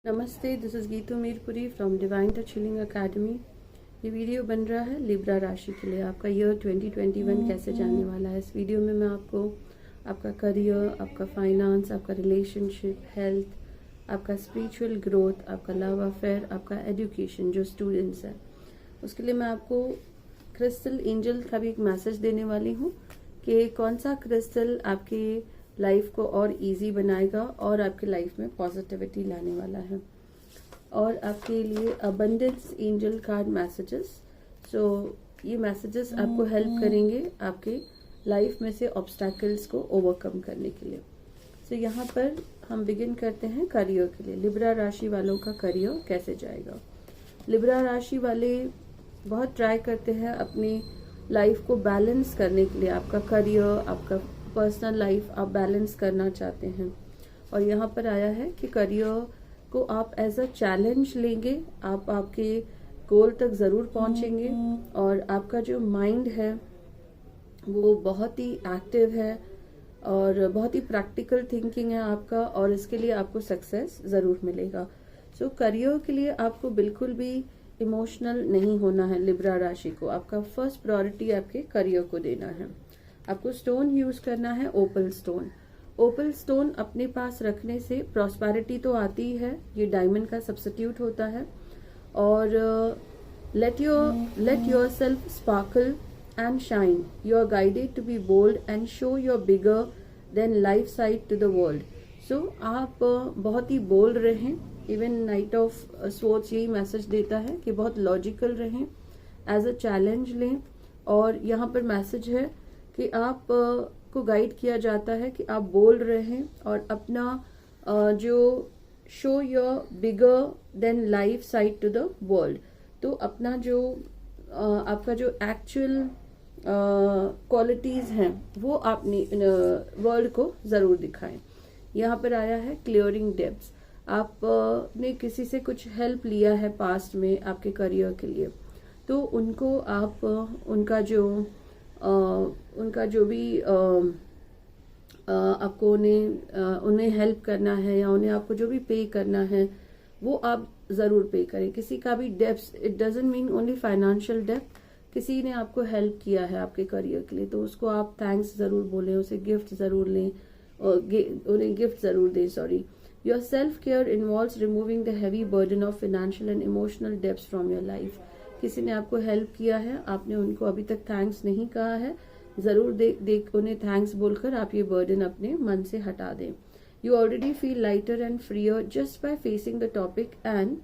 नमस्ते, this is Geetu Mirpuri from divine touch healing academy. ये video बन रहा है लिब्रा राशि के लिए। आपका ईयर 2021 कैसे जाने वाला है। इस वीडियो में मैं आपको आपका करियर, आपका फाइनेंस, आपका रिलेशनशिप, हेल्थ, आपका स्पिरिचुअल ग्रोथ, आपका लव अफेयर, आपका एजुकेशन जो स्टूडेंट्स है उसके लिए मैं आपको क्रिस्टल एंजल का भी एक मैसेज देने वाली हूँ कि कौन सा क्रिस्टल आपके लाइफ को और इजी बनाएगा और आपके लाइफ में पॉजिटिविटी लाने वाला है। और आपके लिए अबंडेंस एंजल कार्ड मैसेजेस। सो ये मैसेजेस आपको हेल्प करेंगे आपके लाइफ में से ऑब्स्टैकल्स को ओवरकम करने के लिए। सो यहाँ पर हम बिगिन करते हैं करियर के लिए। लिब्रा राशि वालों का करियर कैसे जाएगा। लिब्रा राशि वाले बहुत ट्राई करते हैं अपनी लाइफ को बैलेंस करने के लिए। आपका करियर, आपका पर्सनल लाइफ आप बैलेंस करना चाहते हैं और यहाँ पर आया है कि करियर को आप एज अ चैलेंज लेंगे। आप आपके गोल तक ज़रूर पहुँचेंगे और आपका जो माइंड है वो बहुत ही एक्टिव है और बहुत ही प्रैक्टिकल थिंकिंग है आपका, और इसके लिए आपको सक्सेस ज़रूर मिलेगा। सो करियर के लिए आपको बिल्कुल भी इमोशनल नहीं होना है। लिब्रा राशि को आपका फर्स्ट प्रायोरिटी आपके करियर को देना है। आपको स्टोन यूज करना है ओपल स्टोन। ओपल स्टोन अपने पास रखने से प्रॉस्पेरिटी तो आती ही है, ये डायमंड का सब्स्टिट्यूट होता है। और let yourself sparkle and shine. You are guided to be bold and show your bigger than life side to the world. So आप बहुत ही बोल्ड रहें। इवन नाइट ऑफ स्वॉर्ड्स यही मैसेज देता है कि बहुत लॉजिकल रहें, एज अ चैलेंज लें। और यहाँ पर मैसेज है कि आप को गाइड किया जाता है कि आप बोल्ड रहें और अपना जो show your bigger than life side to the world, तो अपना जो आपका जो एक्चुअल क्वालिटीज हैं वो आपने वर्ल्ड को जरूर दिखाएं। यहाँ पर आया है क्लियरिंग डेब्ट्स। आपने किसी से कुछ हेल्प लिया है पास्ट में आपके करियर के लिए, तो उनको आप उनका जो भी आपको उन्हें हेल्प करना है या उन्हें आपको जो भी पे करना है वो आप ज़रूर पे करें। किसी का भी depth, it doesn't mean only financial depth. किसी ने आपको हेल्प किया है आपके करियर के लिए तो उसको आप थैंक्स ज़रूर बोलें, उसे गिफ्ट ज़रूर लें और उन्हें गिफ्ट ज़रूर दें। Sorry. Your self care involves removing the heavy burden of financial and emotional depths from your life. किसी ने आपको हेल्प किया है, आपने उनको अभी तक थैंक्स नहीं कहा है, जरूर उन्हें थैंक्स बोलकर आप ये बर्डन अपने मन से हटा दें। You already feel lighter and freer just by facing the topic and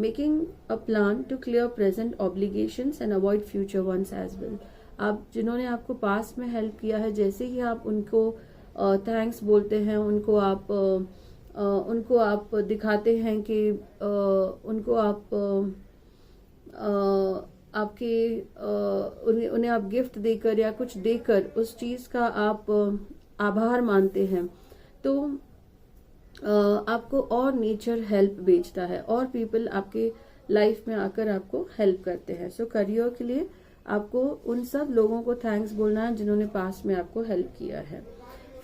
making a plan to clear present obligations and avoid future ones as well. आप जिन्होंने आपको पास्ट में हेल्प किया है, जैसे ही आप उनको थैंक्स बोलते हैं, उनको आप दिखाते हैं कि उनको आप उन्हें आप गिफ्ट देकर या कुछ देकर उस चीज का आप आभार मानते हैं, तो आपको और नेचर हेल्प भेजता है और पीपल आपके लाइफ में आकर आपको हेल्प करते हैं। सो करियर के लिए आपको उन सब लोगों को थैंक्स बोलना है जिन्होंने पास्ट में आपको हेल्प किया है।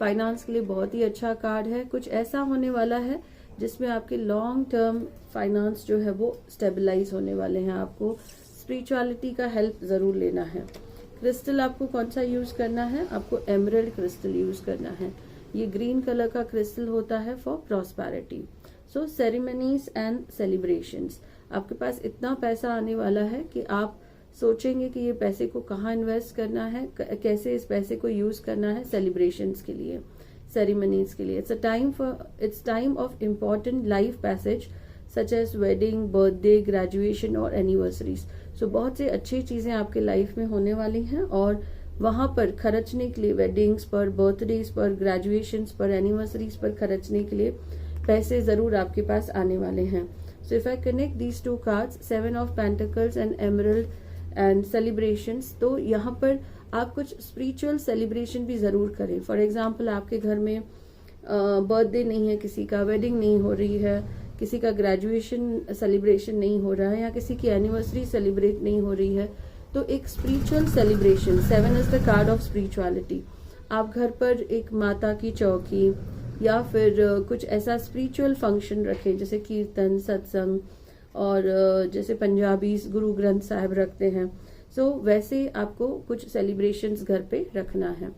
फाइनेंस के लिए बहुत ही अच्छा कार्ड है। कुछ ऐसा होने वाला है जिसमें आपके लॉन्ग टर्म फाइनेंस जो है वो स्टेबलाइज होने वाले हैं। आपको स्पिरिचुअलिटी का हेल्प जरूर लेना है। क्रिस्टल आपको कौन सा यूज करना है, आपको एमरल्ड क्रिस्टल यूज करना है। ये ग्रीन कलर का क्रिस्टल होता है for prosperity. So ceremonies and celebrations. आपके पास इतना पैसा आने वाला है कि आप सोचेंगे कि ये पैसे को कहाँ इन्वेस्ट करना है, कैसे इस पैसे को यूज करना है सेलिब्रेशंस के लिए, सेरेमनीज के लिए। It's time of important life passage such as wedding, birthday, graduation और एनिवर्सरीज। सो बहुत से अच्छी चीजें आपके लाइफ में होने वाली हैं और वहां पर खर्चने के लिए, वेडिंग्स पर, बर्थडेज पर, ग्रेजुएशंस पर, एनिवर्सरीज पर खर्चने के लिए पैसे जरूर आपके पास आने वाले हैं। So if I connect these two cards, 7 of pentacles and emerald and celebrations, तो यहाँ पर आप कुछ स्पिरिचुअल सेलिब्रेशन भी जरूर करें। फॉर एग्जाम्पल, आपके घर में बर्थडे नहीं है, किसी का वेडिंग नहीं हो रही है, किसी का ग्रेजुएशन सेलिब्रेशन नहीं हो रहा है या किसी की एनिवर्सरी सेलिब्रेट नहीं हो रही है, तो एक spiritual celebration, 7 is the card of spirituality. आप घर पर एक माता की चौकी, या फिर कुछ ऐसा स्पिरिचुअल फंक्शन रखें, जैसे कीर्तन, सत्संग, और जैसे पंजाबी गुरु ग्रंथ साहिब रखते हैं। सो वैसे आपको कुछ सेलिब्रेशंस घर पे रखना है।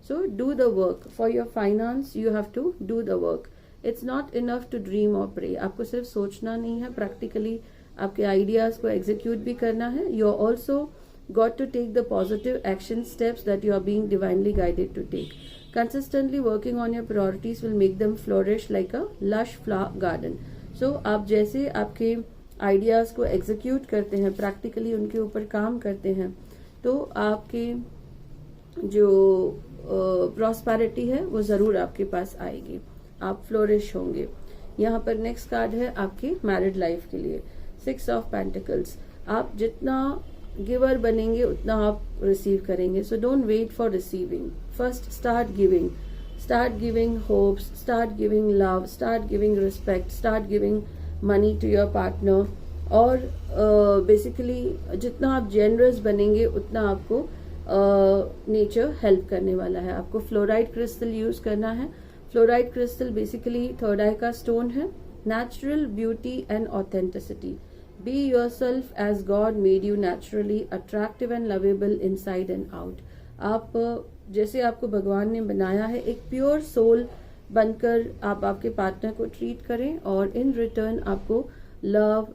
So do the work for your finance, you have to do the work. It's not enough to dream और प्रे। आपको सिर्फ सोचना नहीं है, प्रैक्टिकली आपके आइडियाज को एग्जीक्यूट भी करना है। You are also got to take the positive action steps that you are being divinely guided to take. Consistently working on your priorities will make them flourish like a lush flower garden. So आप जैसे आपके ideas को execute करते हैं, practically उनके ऊपर काम करते हैं, तो आपके जो प्रॉस्पेरिटी है वो जरूर आपके पास आएगी, आप फ्लोरिश होंगे। यहाँ पर नेक्स्ट कार्ड है आपकी मैरिड लाइफ के लिए, 6 ऑफ पेंटिकल्स। आप जितना गिवर बनेंगे उतना आप रिसीव करेंगे। So don't wait for receiving, first start giving hopes, start giving love, start giving respect, start giving money to your partner. और बेसिकली जितना आप जेनरस बनेंगे उतना आपको नेचर हेल्प करने वाला है। आपको फ्लोराइड क्रिस्टल यूज करना है। फ्लोराइड क्रिस्टल बेसिकली थर्ड आई का स्टोन है। Natural beauty and authenticity. Be yourself as God made you naturally, attractive and lovable inside and out. आप जैसे आपको भगवान ने बनाया है, एक प्योर सोल बनकर आप आपके पार्टनर को ट्रीट करें, और इन रिटर्न आपको लव,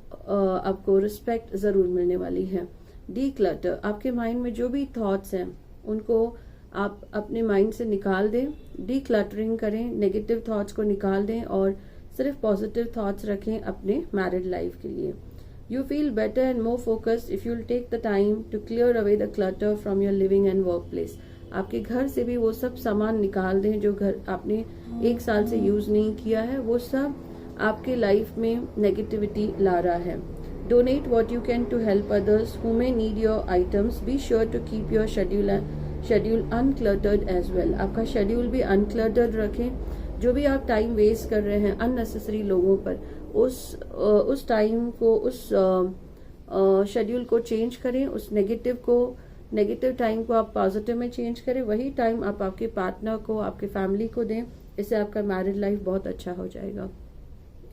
आपको रिस्पेक्ट जरूर मिलने वाली है। डीक्लटर, आपके माइंड में जो भी थॉट्स हैं उनको आप अपने माइंड से निकाल दें। डीक्लटरिंग करें, नेगेटिव थॉट्स को निकाल दें और सिर्फ पॉजिटिव थॉट्स रखें अपने मैरिड लाइफ के लिए। You feel better and more focused if you'll take the time to clear away the clutter from your living and workplace. आपके घर से भी वो सब सामान निकाल दें जो घर आपने 1 साल से यूज नहीं किया है, वो सब आपके लाइफ में नेगेटिविटी ला रहा है। Donate what you can to help others who may need your items. Be sure to keep your schedule uncluttered as well. आपका शेड्यूल भी uncluttered रखें। जो भी आप टाइम वेस्ट कर रहे हैं अननेसेसरी लोगों पर, उस टाइम को, उस शेड्यूल को चेंज करें। उस नेगेटिव टाइम को आप पॉजिटिव में चेंज करें। वही टाइम आप आपके पार्टनर को, आपके फैमिली को दें। इससे आपका मैरिड लाइफ बहुत अच्छा हो जाएगा।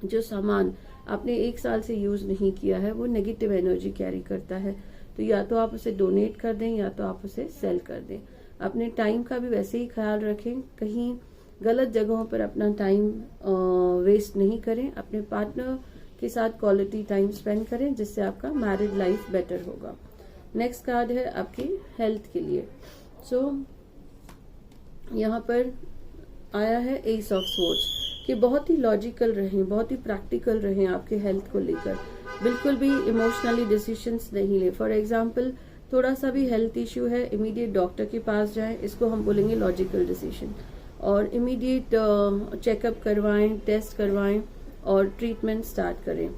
जो सामान आपने 1 साल से यूज नहीं किया है वो नेगेटिव एनर्जी कैरी करता है, तो या तो आप उसे डोनेट कर दें या तो आप उसे सेल कर दें। अपने टाइम का भी वैसे ही ख्याल रखें, कहीं गलत जगहों पर अपना टाइम वेस्ट नहीं करें। अपने पार्टनर के साथ क्वालिटी टाइम स्पेंड करें, जिससे आपका मैरिड लाइफ बेटर होगा। नेक्स्ट कार्ड है आपकी हेल्थ के लिए। सो यहाँ पर आया है एस ऑफ स्वॉर्ड्स कि बहुत ही लॉजिकल रहें, बहुत ही प्रैक्टिकल रहें आपके हेल्थ को लेकर। बिल्कुल भी इमोशनली डिसीजंस नहीं ले। फॉर एग्जाम्पल, थोड़ा सा भी हेल्थ इश्यू है, इमीडिएट डॉक्टर के पास जाएं, इसको हम बोलेंगे लॉजिकल डिसीजन। और इमीडिएट चेकअप करवाएं, टेस्ट करवाएं और ट्रीटमेंट स्टार्ट करें।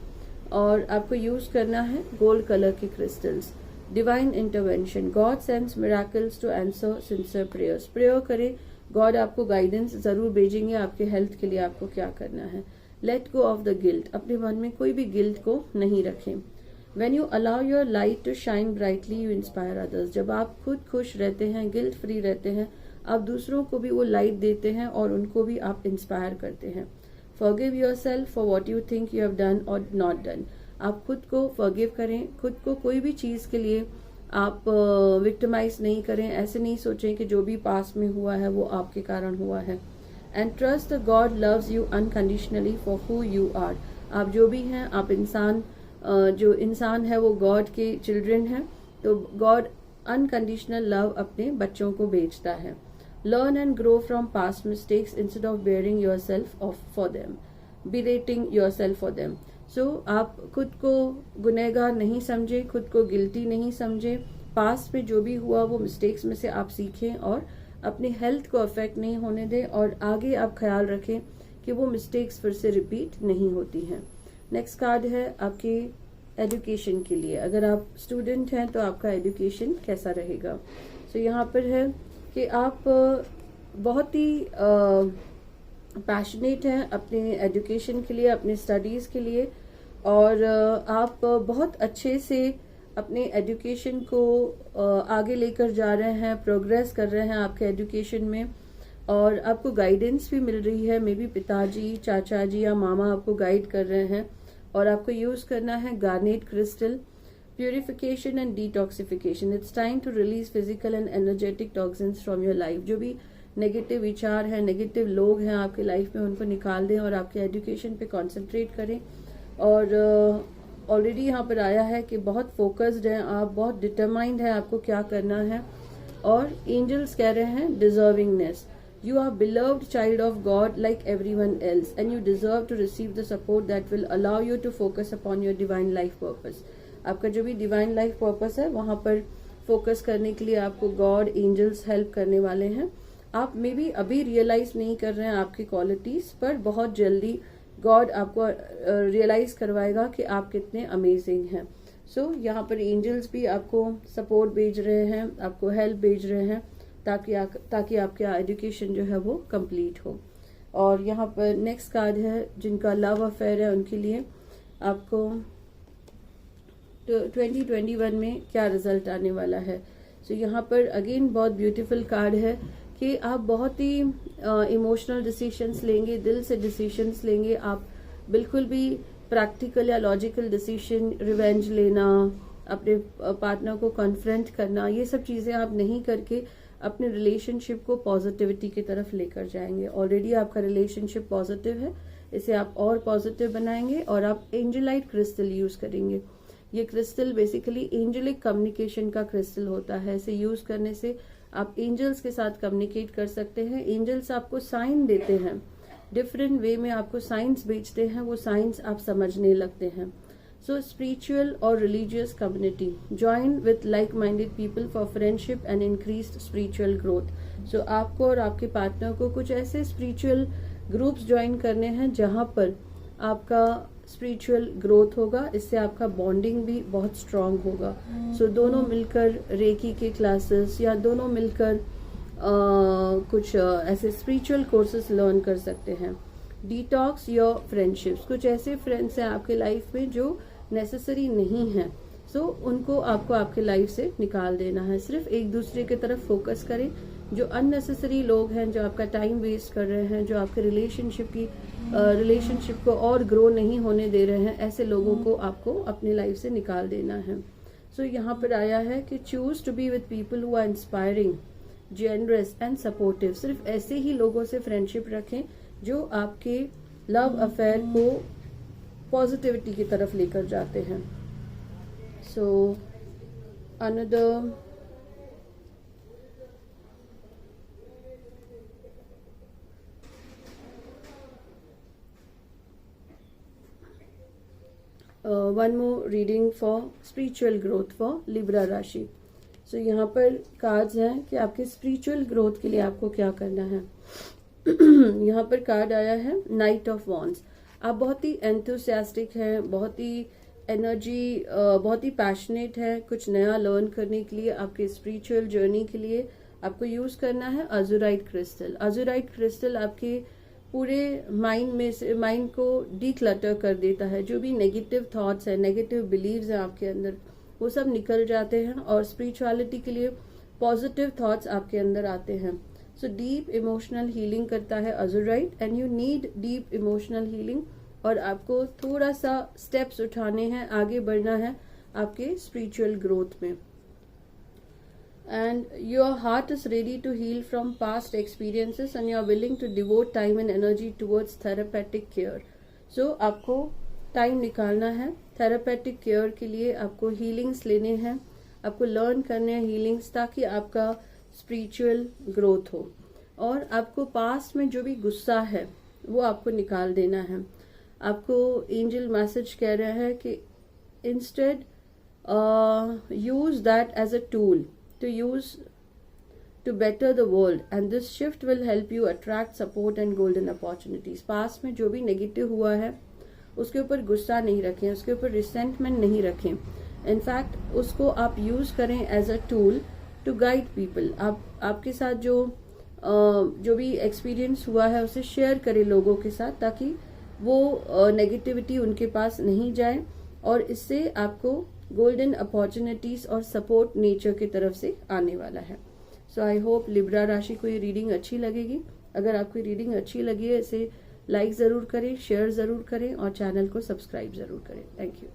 और आपको यूज करना है गोल्ड कलर के crystals. Divine intervention, God sends miracles to answer sincere prayers. Prayer करें, गॉड आपको गाइडेंस जरूर भेजेंगे आपके हेल्थ के लिए आपको क्या करना है। Let go of the guilt, अपने मन में कोई भी गिल्ट को नहीं रखें। When you allow your light to shine brightly, you inspire others. जब आप खुद खुश रहते हैं, गिल्ट फ्री रहते हैं, आप दूसरों को भी वो लाइट देते हैं और उनको भी आप इंस्पायर करते हैं। Forgive yourself for what you think you have done or not done. आप खुद को forgive करें, खुद को कोई भी चीज के लिए आप विक्टिमाइज नहीं करें। ऐसे नहीं सोचें कि जो भी पास में हुआ है वो आपके कारण हुआ है। And trust that God loves you unconditionally for who you are. आप जो भी हैं, आप इंसान, जो इंसान है वो गॉड के चिल्ड्रन है, तो गॉड अनकंडीशनल लव अपने बच्चों को भेजता है। Learn and grow from past mistakes instead of bearing yourself for them, berating yourself for them. So आप खुद को गुनहगार नहीं समझे, खुद को गिल्टी नहीं समझे। पास्ट में जो भी हुआ वो मिस्टेक्स में से आप सीखें और अपनी हेल्थ को अफेक्ट नहीं होने दें, और आगे आप ख्याल रखें कि वो मिस्टेक्स फिर से रिपीट नहीं होती हैं। नेक्स्ट कार्ड है आपके एजुकेशन के लिए। अगर आप स्टूडेंट हैं तो आपका एजुकेशन कैसा रहेगा। सो यहाँ पर है कि आप बहुत ही पैशनेट हैं अपने एजुकेशन के लिए, अपने स्टडीज़ के लिए, और आप बहुत अच्छे से अपने एजुकेशन को आगे लेकर जा रहे हैं, प्रोग्रेस कर रहे हैं आपके एजुकेशन में। और आपको गाइडेंस भी मिल रही है, मे बी पिताजी, चाचा जी या मामा आपको गाइड कर रहे हैं। और आपको यूज करना है garnet crystal, purification and detoxification. It's time to release physical and energetic toxins from your life. जो भी नेगेटिव विचार हैं, नेगेटिव लोग हैं आपके लाइफ में, उनको निकाल दें और आपके एजुकेशन पे कंसंट्रेट करें। और ऑलरेडी यहाँ पर आया है कि बहुत फोकस्ड हैं आप, बहुत डिटरमाइंड है आपको क्या करना है। और एंजल्स कह रहे हैं डिजर्विंगनेस। You are beloved child of God like everyone else, and you deserve to receive the support that will allow you to focus upon your divine life purpose. आपका जो भी divine life purpose है वहाँ पर focus करने के लिए आपको गॉड, एंजल्स हेल्प करने वाले हैं। आप मे बी अभी रियलाइज नहीं कर रहे हैं आपकी क्वालिटीज, पर बहुत जल्दी गॉड आपको रियलाइज करवाएगा कि आप कितने अमेजिंग हैं। सो यहाँ पर एंजल्स भी आपको सपोर्ट भेज रहे हैं, आपको हेल्प भेज रहे हैं ताकि आपका एजुकेशन जो है वो कंप्लीट हो। और यहाँ पर नेक्स्ट कार्ड है जिनका लव अफेयर है, उनके लिए आपको 2021 में क्या रिजल्ट आने वाला है। सो यहाँ पर अगेन बहुत ब्यूटीफुल कार्ड है कि आप बहुत ही इमोशनल डिसीजंस लेंगे, दिल से डिसीजंस लेंगे। आप बिल्कुल भी प्रैक्टिकल या लॉजिकल डिसीजन, रिवेंज लेना, अपने पार्टनर को कन्फ्रंट करना, ये सब चीजें आप नहीं करके अपने रिलेशनशिप को पॉजिटिविटी की तरफ लेकर जाएंगे। ऑलरेडी आपका रिलेशनशिप पॉजिटिव है, इसे आप और पॉजिटिव बनाएंगे और आप एंजलाइट क्रिस्टल यूज करेंगे। ये क्रिस्टल बेसिकली एंजलिक कम्युनिकेशन का क्रिस्टल होता है। इसे यूज करने से आप एंजल्स के साथ कम्युनिकेट कर सकते हैं। एंजल्स आपको साइन देते हैं, डिफरेंट वे में आपको साइंस भेजते हैं, वो साइंस आप समझने लगते हैं। So spiritual or religious community, join with like-minded people for friendship and increased spiritual growth. So आपको और आपके पार्टनर को कुछ ऐसे spiritual groups ज्वाइन करने हैं जहां पर आपका spiritual growth होगा, इससे आपका bonding भी बहुत strong होगा। So दोनों मिलकर रेकी के क्लासेस या दोनों मिलकर कुछ ऐसे spiritual courses लर्न कर सकते हैं। डिटॉक्स योर फ्रेंडशिप्स, कुछ ऐसे फ्रेंड्स हैं आपके लाइफ में जो नेसेसरी नहीं है, सो उनको आपको आपके लाइफ से निकाल देना है। सिर्फ एक दूसरे की तरफ फोकस करें। जो अननेसेसरी लोग हैं, जो आपका टाइम वेस्ट कर रहे हैं, जो आपके रिलेशनशिप को और ग्रो नहीं होने दे रहे हैं, ऐसे लोगों को आपको अपनी लाइफ से निकाल देना है। सो यहाँ पर आया है कि choose to be with people who are inspiring, generous and supportive. सिर्फ ऐसे ही लोगों से फ्रेंडशिप रखें जो आपके लव अफेयर को पॉजिटिविटी की तरफ लेकर जाते हैं। So another one more reading for spiritual growth for Libra राशि। सो यहाँ पर कार्ड्स हैं कि आपके स्पिरिचुअल ग्रोथ के लिए आपको क्या करना है। यहाँ पर कार्ड आया है नाइट ऑफ वॉन्ड्स। आप बहुत ही एंथुसियास्टिक हैं, बहुत ही एनर्जी, बहुत ही पैशनेट है कुछ नया लर्न करने के लिए। आपके स्पिरिचुअल जर्नी के लिए आपको यूज करना है अजुराइट क्रिस्टल। अजुराइट क्रिस्टल आपके पूरे माइंड को डीक्लटर कर देता है। जो भी नेगेटिव थॉट्स है, नेगेटिव बिलीव्स हैं आपके अंदर, वो सब निकल जाते हैं और स्पिरिचुअलिटी के लिए पॉजिटिव थॉट्स आपके अंदर आते हैं। सो डीप इमोशनल हीलिंग करता है azurite, and you need deep emotional healing. और आपको थोड़ा सा स्टेप्स उठाने हैं, आगे बढ़ना है आपके स्पिरिचुअल ग्रोथ में। and your heart is ready to heal from past experiences and you are willing to devote time and energy towards therapeutic care. So आपको टाइम निकालना है थेरापेटिक केयर के लिए, आपको हीलिंग्स लेने हैं, आपको लर्न करने हैं हीलिंग्स, ताकि आपका स्पिरिचुअल ग्रोथ हो। और आपको पास्ट में जो भी गुस्सा है वो आपको निकाल देना है। आपको एंजल मैसेज कह रहा है कि instead use that as a tool to use to better the world, and this shift will help you attract support and golden opportunities. Past में जो भी नेगेटिव हुआ है उसके ऊपर गुस्सा नहीं रखें, उसके ऊपर रिसेंटमेंट नहीं रखें। इनफैक्ट उसको आप यूज करें as a tool to guide people. आपके साथ जो भी एक्सपीरियंस हुआ है उसे शेयर करें लोगों के साथ, ताकि वो नेगेटिविटी उनके पास नहीं जाए और इससे आपको गोल्डन अपॉर्चुनिटीज और सपोर्ट नेचर की तरफ से आने वाला है। सो आई होप लिब्रा राशि को ये रीडिंग अच्छी लगेगी। अगर आपको रीडिंग अच्छी लगी है इसे लाइक ज़रूर करें, शेयर ज़रूर करें और चैनल को सब्सक्राइब ज़रूर करें। Thank you.